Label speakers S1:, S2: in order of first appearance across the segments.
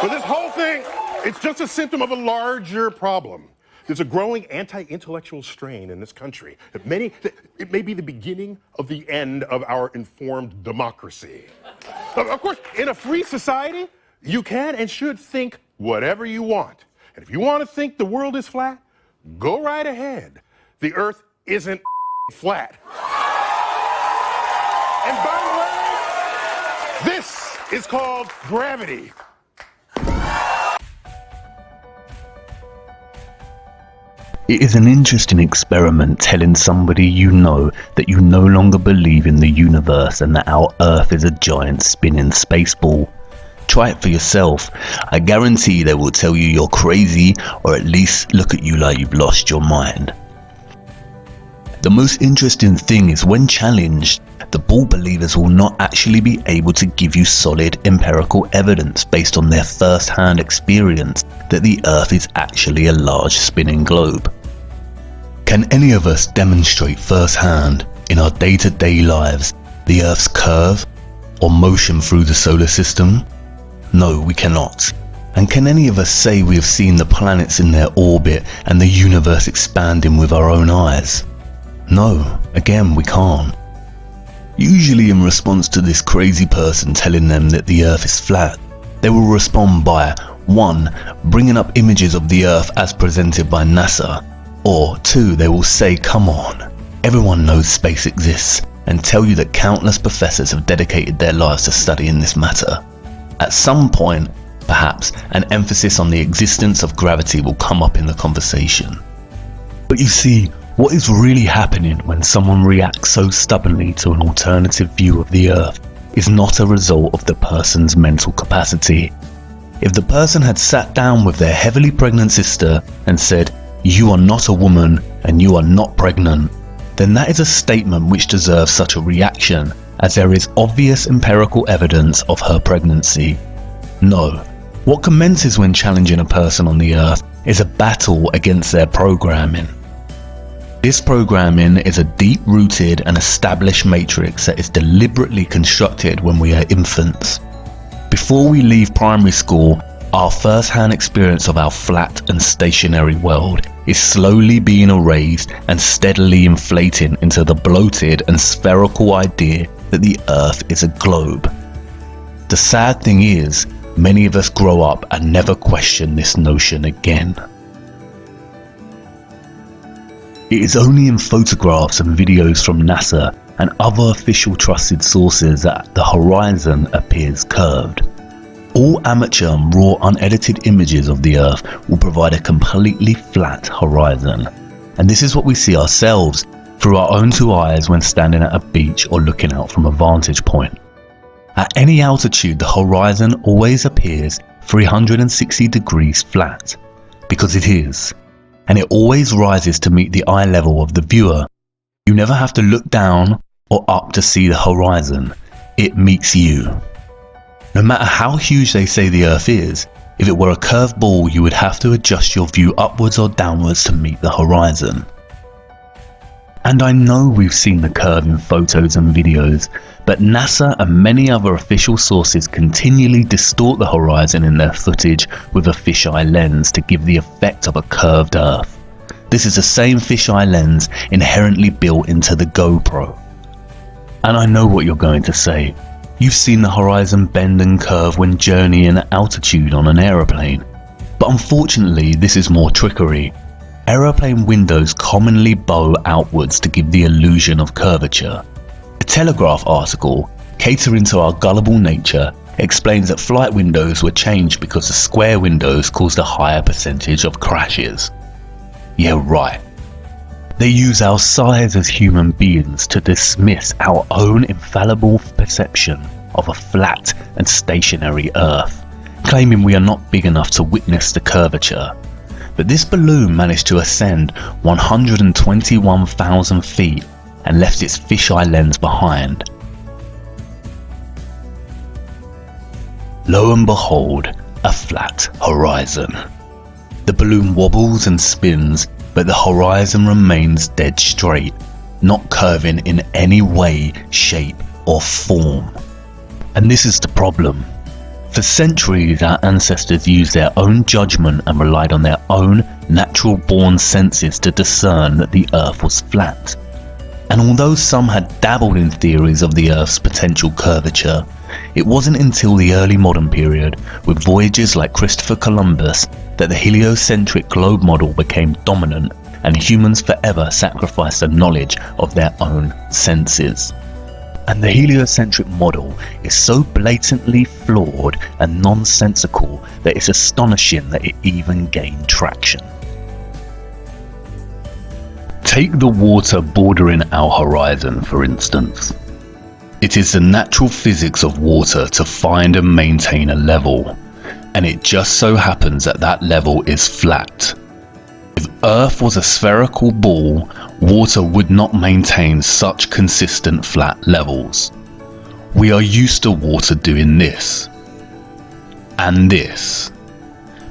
S1: But this whole thing, it's just a symptom of a larger problem. There's a growing anti-intellectual strain in this country. It may be the beginning of the end of our informed democracy. Of course, in a free society, you can and should think whatever you want. And if you want to think the world is flat, go right ahead. The Earth isn't flat. And by the way, this is called gravity.
S2: It is an interesting experiment telling somebody you know that you no longer believe in the universe and that our Earth is a giant spinning space ball. Try it for yourself. I guarantee they will tell you you're crazy, or at least look at you like you've lost your mind. The most interesting thing is when challenged, the ball believers will not actually be able to give you solid empirical evidence based on their first-hand experience that the Earth is actually a large spinning globe. Can any of us demonstrate first-hand in our day-to-day lives the Earth's curve or motion through the solar system? No, we cannot. And can any of us say we have seen the planets in their orbit and the universe expanding with our own eyes? No, again, we can't. Usually in response to this crazy person telling them that the Earth is flat, they will respond by 1. Bringing up images of the Earth as presented by NASA, or 2. They will say, come on, everyone knows space exists, and tell you that countless professors have dedicated their lives to studying this matter. At some point, perhaps, an emphasis on the existence of gravity will come up in the conversation. But you see, what is really happening when someone reacts so stubbornly to an alternative view of the Earth is not a result of the person's mental capacity. If the person had sat down with their heavily pregnant sister and said, "You are not a woman and you are not pregnant," then that is a statement which deserves such a reaction, as there is obvious empirical evidence of her pregnancy. No, what commences when challenging a person on the Earth is a battle against their programming. This programming is a deep-rooted and established matrix that is deliberately constructed when we are infants. Before we leave primary school, our first-hand experience of our flat and stationary world is slowly being erased and steadily inflating into the bloated and spherical idea that the Earth is a globe. The sad thing is, many of us grow up and never question this notion again. It is only in photographs and videos from NASA and other official trusted sources that the horizon appears curved. All amateur and raw unedited images of the Earth will provide a completely flat horizon. And this is what we see ourselves through our own two eyes when standing at a beach or looking out from a vantage point. At any altitude, the horizon always appears 360 degrees flat, because it is. And it always rises to meet the eye level of the viewer. You never have to look down or up to see the horizon. It meets you. No matter how huge they say the Earth is, if it were a curved ball, you would have to adjust your view upwards or downwards to meet the horizon. And I know we've seen the curve in photos and videos, but NASA and many other official sources continually distort the horizon in their footage with a fisheye lens to give the effect of a curved Earth. This is the same fisheye lens inherently built into the GoPro. And I know what you're going to say. You've seen the horizon bend and curve when journeying at altitude on an aeroplane. But unfortunately, this is more trickery. Aeroplane windows commonly bow outwards to give the illusion of curvature. A Telegraph article, catering to our gullible nature, explains that flight windows were changed because the square windows caused a higher percentage of crashes. Yeah, right. They use our size as human beings to dismiss our own infallible perception of a flat and stationary Earth, claiming we are not big enough to witness the curvature. But this balloon managed to ascend 121,000 feet and left its fisheye lens behind. Lo and behold, a flat horizon. The balloon wobbles and spins, but the horizon remains dead straight, not curving in any way, shape or form. And this is the problem. For centuries, our ancestors used their own judgment and relied on their own natural-born senses to discern that the Earth was flat. And although some had dabbled in theories of the Earth's potential curvature, it wasn't until the early modern period, with voyagers like Christopher Columbus, that the heliocentric globe model became dominant and humans forever sacrificed the knowledge of their own senses. And the heliocentric model is so blatantly flawed and nonsensical that it's astonishing that it even gained traction. Take the water bordering our horizon, for instance. It is the natural physics of water to find and maintain a level, and it just so happens that that level is flat. If Earth was a spherical ball, water would not maintain such consistent flat levels. We are used to water doing this and this,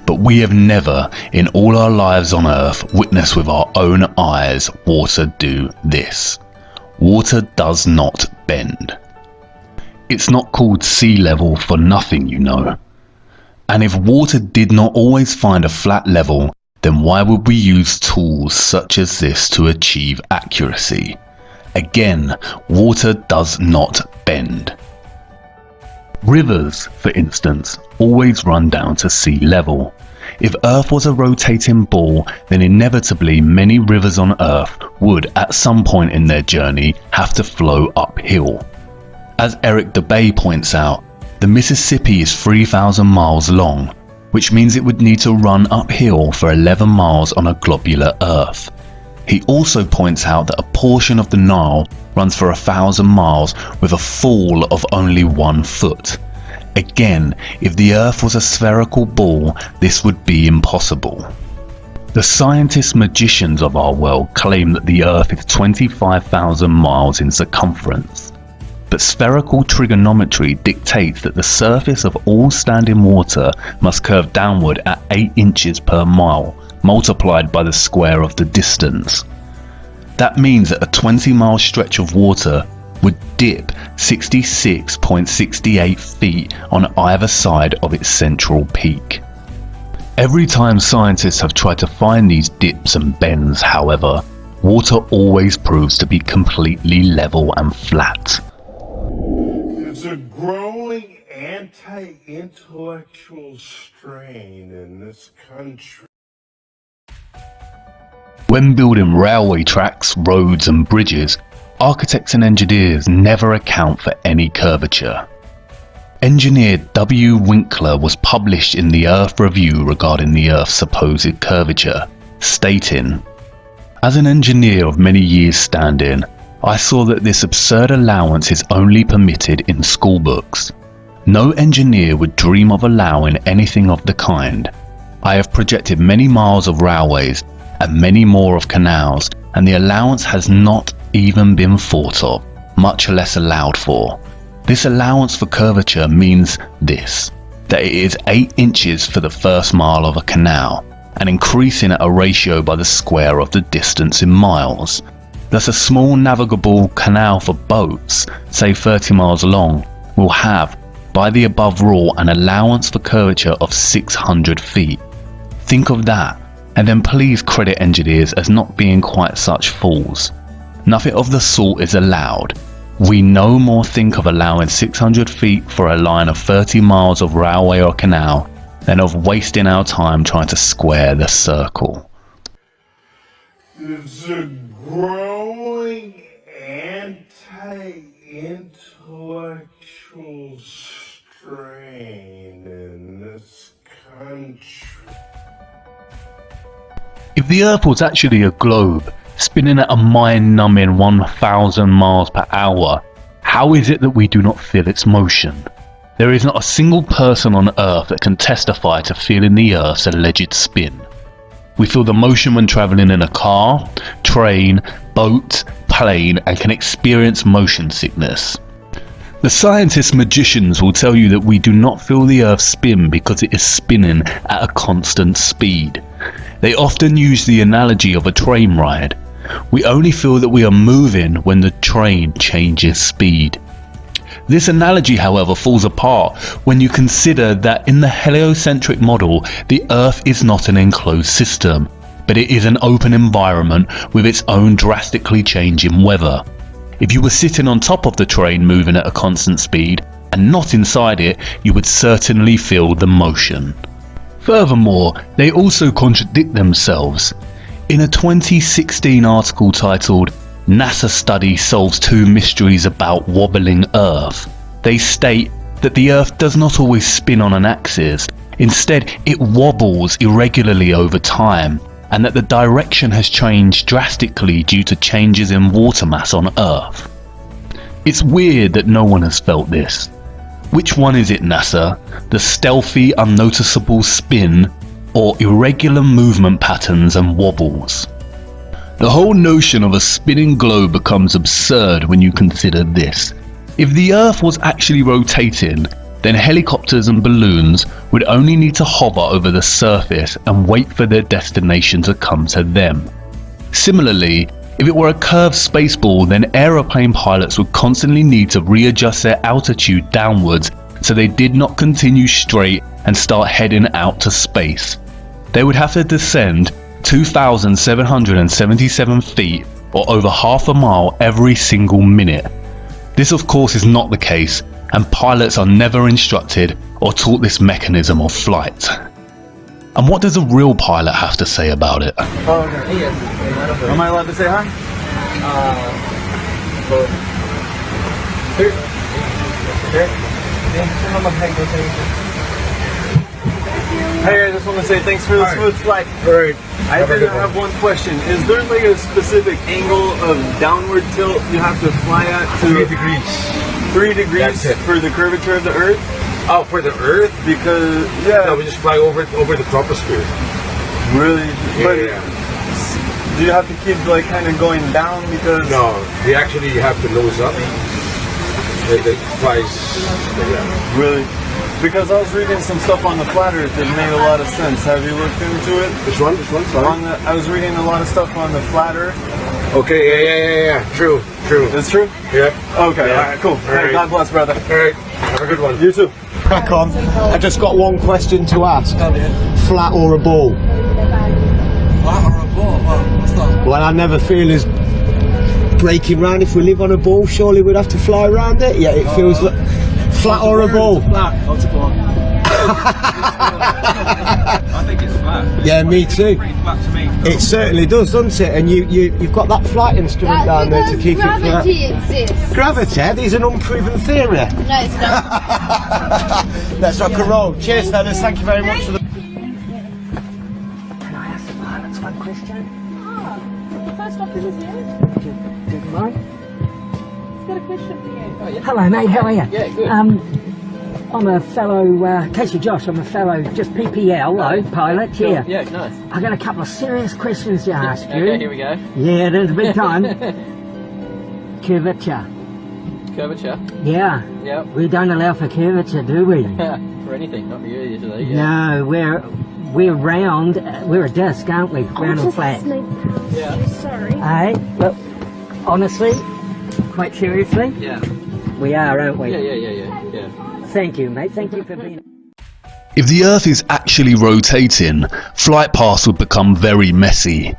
S2: but we have never in all our lives on Earth witnessed with our own eyes water do this. Water does not bend. It's not called sea level for nothing, you know. And if water did not always find a flat level, then why would we use tools such as this to achieve accuracy? Again, water does not bend. Rivers, for instance, always run down to sea level. If Earth was a rotating ball, then inevitably many rivers on Earth would, at some point in their journey, have to flow uphill. As Eric DeBay points out, the Mississippi is 3,000 miles long, which means it would need to run uphill for 11 miles on a globular Earth. He also points out that a portion of the Nile runs for 1,000 miles with a fall of only 1 foot. Again, if the Earth was a spherical ball, this would be impossible. The scientist magicians of our world claim that the Earth is 25,000 miles in circumference. But spherical trigonometry dictates that the surface of all standing water must curve downward at 8 inches per mile, multiplied by the square of the distance. That means that a 20-mile stretch of water would dip 66.68 feet on either side of its central peak. Every time scientists have tried to find these dips and bends, however, water always proves to be completely level and flat.
S1: There's a growing anti-intellectual strain in this country.
S2: When building railway tracks, roads and bridges, architects and engineers never account for any curvature. Engineer W. Winkler was published in the Earth Review regarding the Earth's supposed curvature, stating, "As an engineer of many years' standing, I saw that this absurd allowance is only permitted in school books. No engineer would dream of allowing anything of the kind. I have projected many miles of railways and many more of canals, and the allowance has not even been thought of, much less allowed for. This allowance for curvature means this, that it is 8 inches for the first mile of a canal, and increasing at a ratio by the square of the distance in miles. Thus a small navigable canal for boats, say 30 miles long, will have, by the above rule, an allowance for curvature of 600 feet. Think of that, and then please credit engineers as not being quite such fools. Nothing of the sort is allowed. We no more think of allowing 600 feet for a line of 30 miles of railway or canal than of wasting our time trying to square the circle."
S1: There's a growing anti-intellectual strain in this country.
S2: If the Earth was actually a globe, spinning at a mind-numbing 1,000 miles per hour, how is it that we do not feel its motion? There is not a single person on Earth that can testify to feeling the Earth's alleged spin. We feel the motion when travelling in a car, train, boat, plane, and can experience motion sickness. The scientist magicians will tell you that we do not feel the Earth spin because it is spinning at a constant speed. They often use the analogy of a train ride. We only feel that we are moving when the train changes speed. This analogy, however, falls apart when you consider that in the heliocentric model, the Earth is not an enclosed system, but it is an open environment with its own drastically changing weather. If you were sitting on top of the train moving at a constant speed and not inside it, you would certainly feel the motion. Furthermore, they also contradict themselves. In a 2016 article titled "NASA Study Solves Two Mysteries About Wobbling Earth," they state that the Earth does not always spin on an axis. Instead, it wobbles irregularly over time, and that the direction has changed drastically due to changes in water mass on Earth. It's weird that no one has felt this. Which one is it, NASA? The stealthy, unnoticeable spin, or irregular movement patterns and wobbles? The whole notion of a spinning globe becomes absurd when you consider this. If the Earth was actually rotating, then helicopters and balloons would only need to hover over the surface and wait for their destination to come to them. Similarly, if it were a curved spaceball, then aeroplane pilots would constantly need to readjust their altitude downwards so they did not continue straight and start heading out to space. They would have to descend 2,777 feet, or over half a mile every single minute. This of course is not the case, and pilots are never instructed or taught this mechanism of flight. And what does a real pilot have to say about it?
S3: Oh, okay. Am I allowed to say hi? Hey, I just want to say thanks for the smooth flight.
S4: Alright.
S3: I did have one question. Is there like a specific angle of downward tilt you have to fly at to
S4: 3 degrees.
S3: 3 degrees
S4: That's it.
S3: for the curvature of the Earth?
S4: Oh, for the Earth?
S3: Because
S4: No, we just fly over the troposphere.
S3: really. But
S4: Yeah.
S3: do you have to keep like kind of going down because?
S4: No, we actually have to nose up. It flies like that.
S3: Really? Because I was reading some stuff on the flat Earth that made a lot of sense. Have you looked into it?
S4: Which one? Sorry?
S3: I was reading a lot of stuff on the flat Earth.
S4: Okay, yeah. True.
S3: It's true?
S4: Yeah.
S3: Okay,
S4: Yeah.
S3: alright, cool.
S4: All
S3: Hey,
S4: right.
S3: God bless, brother.
S4: Alright, have a good one.
S3: You too.
S5: Crack on. I just got one question to ask. Flat or a ball?
S6: Flat or a ball? What's that?
S5: Well, I never feel as breaking round. If we live on a ball, surely we'd have to fly around it. Yeah, it feels like flat or a ball.
S6: Flat. What's a ball? I think it's flat.
S5: Yeah, me too.
S6: Pretty flat to me.
S5: It certainly does, doesn't it? And you've got that flight instrument down there to keep it flat.
S7: Gravity exists.
S5: Gravity? That is an unproven theory.
S7: No, it's not.
S5: Let's rock and roll. Cheers, fellas. Thank you very much for the.
S8: Can I ask the pilots one question?
S7: First officer's here.
S8: Do you mind?
S7: He's got a question for you.
S8: Hello, mate. How are you?
S6: Yeah, good.
S8: I'm a fellow, Casey Josh. I'm a fellow, just PPL, pilot. Yeah.
S6: Yeah, nice.
S8: I got a couple of serious questions to ask you.
S6: Okay, here we go.
S8: Yeah, there's a big time. Curvature.
S6: Curvature.
S8: Yeah.
S6: Yep.
S8: We don't allow for curvature, do we?
S6: For anything, not for you usually. Yeah.
S8: No, we're round. We're a disc, aren't we? Round and flat.
S6: Yeah.
S7: Sorry.
S8: Hey, look, honestly, quite seriously,
S6: Yeah.
S8: we are, aren't we?
S6: Yeah.
S8: Thank you, mate. Thank you for being.
S2: If the Earth is actually rotating, flight paths would become very messy.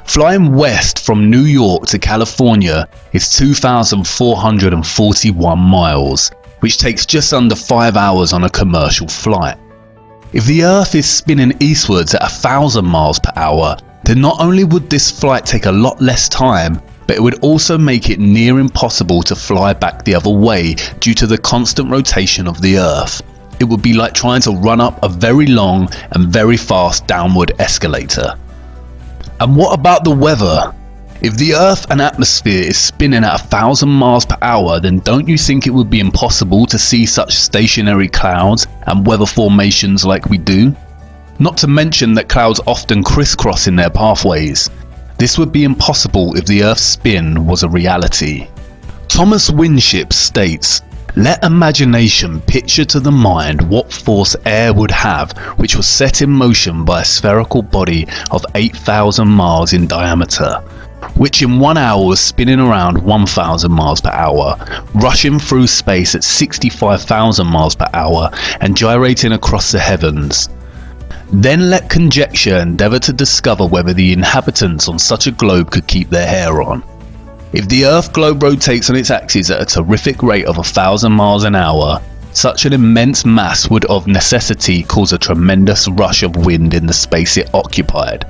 S2: Flying west from New York to California is 2,441 miles, which takes just under 5 hours on a commercial flight. If the Earth is spinning eastwards at 1,000 miles per hour, then not only would this flight take a lot less time, but it would also make it near impossible to fly back the other way due to the constant rotation of the Earth. It would be like trying to run up a very long and very fast downward escalator. And what about the weather? If the Earth and atmosphere is spinning at 1,000 miles per hour, then don't you think it would be impossible to see such stationary clouds and weather formations like we do? Not to mention that clouds often crisscross in their pathways. This would be impossible if the Earth's spin was a reality. Thomas Winship states, "Let imagination picture to the mind what force air would have which was set in motion by a spherical body of 8,000 miles in diameter. which in 1 hour was spinning around 1,000 miles per hour, rushing through space at 65,000 miles per hour and gyrating across the heavens. Then let conjecture endeavour to discover whether the inhabitants on such a globe could keep their hair on. If the Earth globe rotates on its axis at a terrific rate of 1,000 miles an hour, such an immense mass would of necessity cause a tremendous rush of wind in the space it occupied.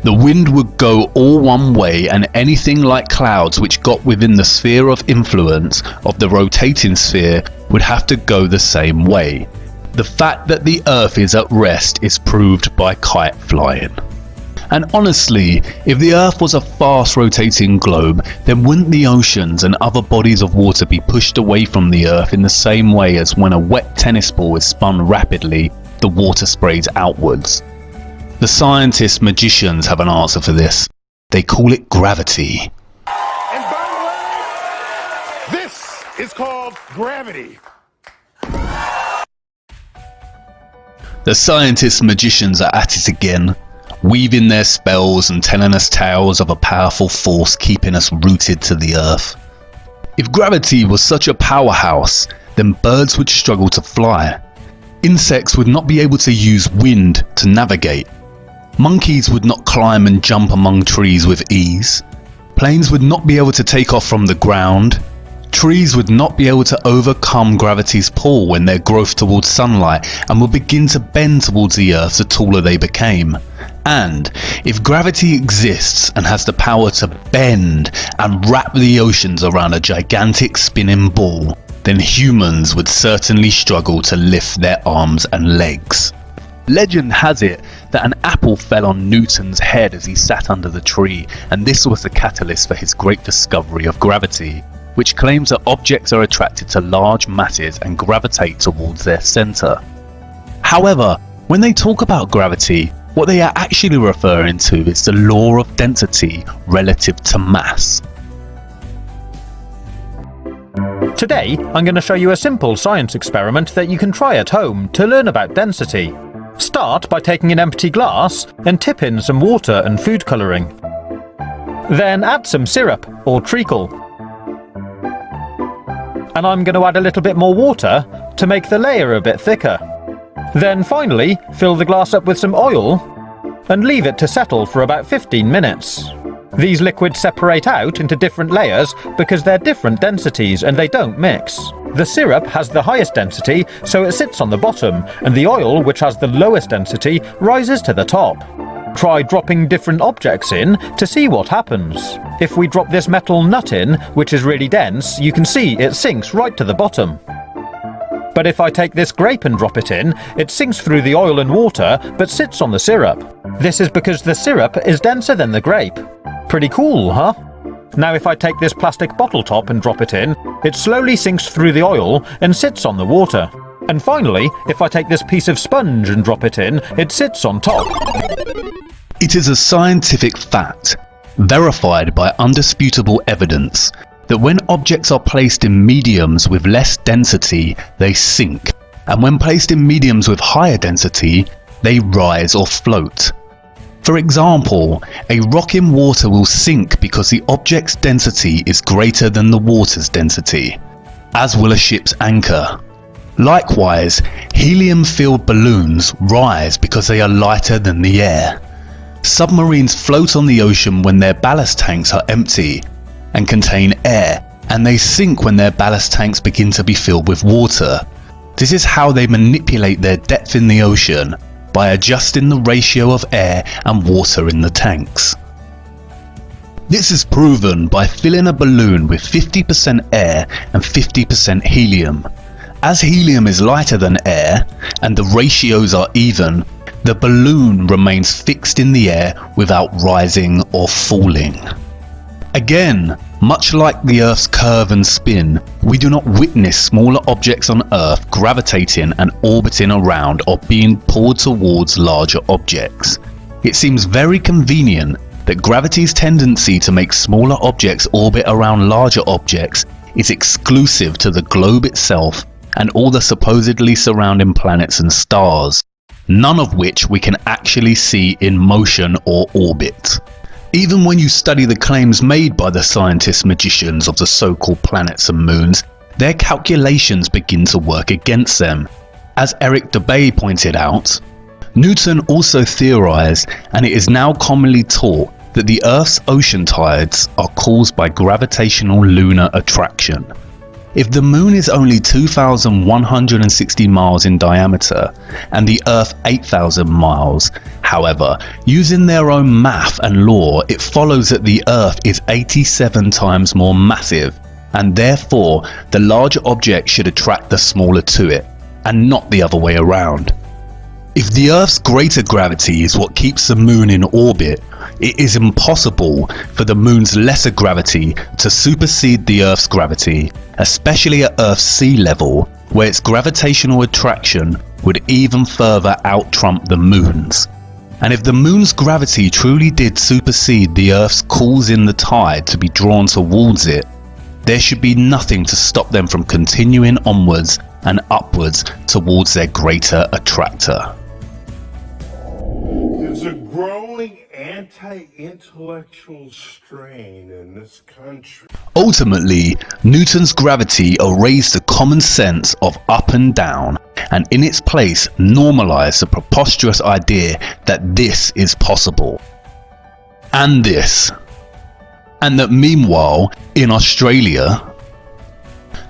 S2: The wind would go all one way, and anything like clouds which got within the sphere of influence of the rotating sphere would have to go the same way. The fact that the Earth is at rest is proved by kite flying. And honestly, if the Earth was a fast rotating globe, then wouldn't the oceans and other bodies of water be pushed away from the Earth in the same way as when a wet tennis ball is spun rapidly, the water sprays outwards? The scientists magicians have an answer for this. They call it gravity.
S1: And by the way, this is called gravity.
S2: The scientists magicians are at it again, weaving their spells and telling us tales of a powerful force keeping us rooted to the Earth. If gravity was such a powerhouse, then birds would struggle to fly. Insects would not be able to use wind to navigate. Monkeys would not climb and jump among trees with ease. Planes would not be able to take off from the ground. Trees would not be able to overcome gravity's pull when their growth towards sunlight and would begin to bend towards the Earth the taller they became. And if gravity exists and has the power to bend and wrap the oceans around a gigantic spinning ball, then humans would certainly struggle to lift their arms and legs. Legend has it that an apple fell on Newton's head as he sat under the tree, and this was the catalyst for his great discovery of gravity, which claims that objects are attracted to large masses and gravitate towards their centre. However, when they talk about gravity, what they are actually referring to is the law of density relative to mass.
S9: Today, I'm going to show you a simple science experiment that you can try at home to learn about density. Start by taking an empty glass and tip in some water and food colouring. Then add some syrup or treacle. And I'm going to add a little bit more water to make the layer a bit thicker. Then finally, fill the glass up with some oil and leave it to settle for about 15 minutes. These liquids separate out into different layers because they're different densities and they don't mix. The syrup has the highest density, so it sits on the bottom, and the oil, which has the lowest density, rises to the top. Try dropping different objects in to see what happens. If we drop this metal nut in, which is really dense, you can see it sinks right to the bottom. But if I take this grape and drop it in, it sinks through the oil and water, but sits on the syrup. This is because the syrup is denser than the grape. Pretty cool, huh? Now if I take this plastic bottle top and drop it in, it slowly sinks through the oil and sits on the water. And finally, if I take this piece of sponge and drop it in, it sits on top.
S2: It is a scientific fact, verified by undisputable evidence, that when objects are placed in mediums with less density, they sink, and when placed in mediums with higher density, they rise or float. For example, a rock in water will sink because the object's density is greater than the water's density, as will a ship's anchor. Likewise, helium-filled balloons rise because they are lighter than the air. Submarines float on the ocean when their ballast tanks are empty and contain air, and they sink when their ballast tanks begin to be filled with water. This is how they manipulate their depth in the ocean, by adjusting the ratio of air and water in the tanks. This is proven by filling a balloon with 50% air and 50% helium. As helium is lighter than air and the ratios are even, the balloon remains fixed in the air without rising or falling. Again, much like the Earth's curve and spin, we do not witness smaller objects on Earth gravitating and orbiting around or being pulled towards larger objects. It seems very convenient that gravity's tendency to make smaller objects orbit around larger objects is exclusive to the globe itself and all the supposedly surrounding planets and stars, none of which we can actually see in motion or orbit. Even when you study the claims made by the scientist magicians of the so-called planets and moons, their calculations begin to work against them. As Eric Dubay pointed out, Newton also theorized, and it is now commonly taught, that the Earth's ocean tides are caused by gravitational lunar attraction. If the moon is only 2,160 miles in diameter and the Earth 8,000 miles, however, using their own math and law, it follows that the Earth is 87 times more massive, and therefore the larger object should attract the smaller to it, and not the other way around. If the Earth's greater gravity is what keeps the moon in orbit, it is impossible for the moon's lesser gravity to supersede the Earth's gravity, especially at Earth's sea level, where its gravitational attraction would even further out-trump the moon's. And if the moon's gravity truly did supersede the Earth's causing the tide to be drawn towards it, there should be nothing to stop them from continuing onwards and upwards towards their greater attractor.
S1: There's a growing anti-intellectual strain in this country.
S2: Ultimately, Newton's gravity erased the common sense of up and down, and in its place normalized the preposterous idea that this is possible. And this. And that meanwhile, in Australia,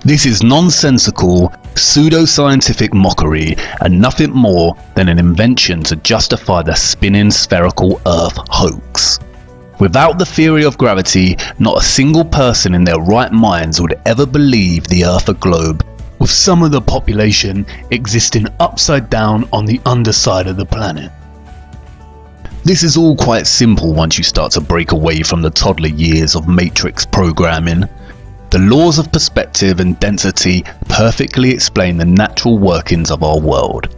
S2: this is nonsensical, pseudo-scientific mockery and nothing more than an invention to justify the spinning spherical Earth hoax. Without the theory of gravity, not a single person in their right minds would ever believe the Earth a globe, with some of the population existing upside down on the underside of the planet. This is all quite simple once you start to break away from the toddler years of matrix programming. The laws of perspective and density perfectly explain the natural workings of our world.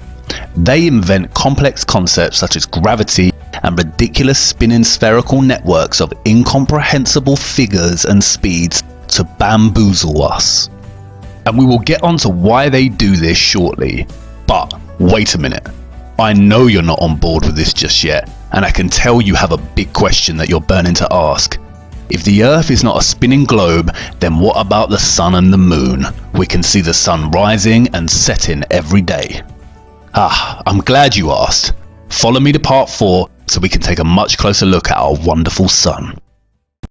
S2: They invent complex concepts such as gravity and ridiculous spinning spherical networks of incomprehensible figures and speeds to bamboozle us. And we will get onto why they do this shortly. But wait a minute. I know you're not on board with this just yet, and I can tell you have a big question that you're burning to ask. If the Earth is not a spinning globe, then what about the sun and the moon? We can see the sun rising and setting every day. I'm glad you asked. Follow me to part 4 so we can take a much closer look at our wonderful sun.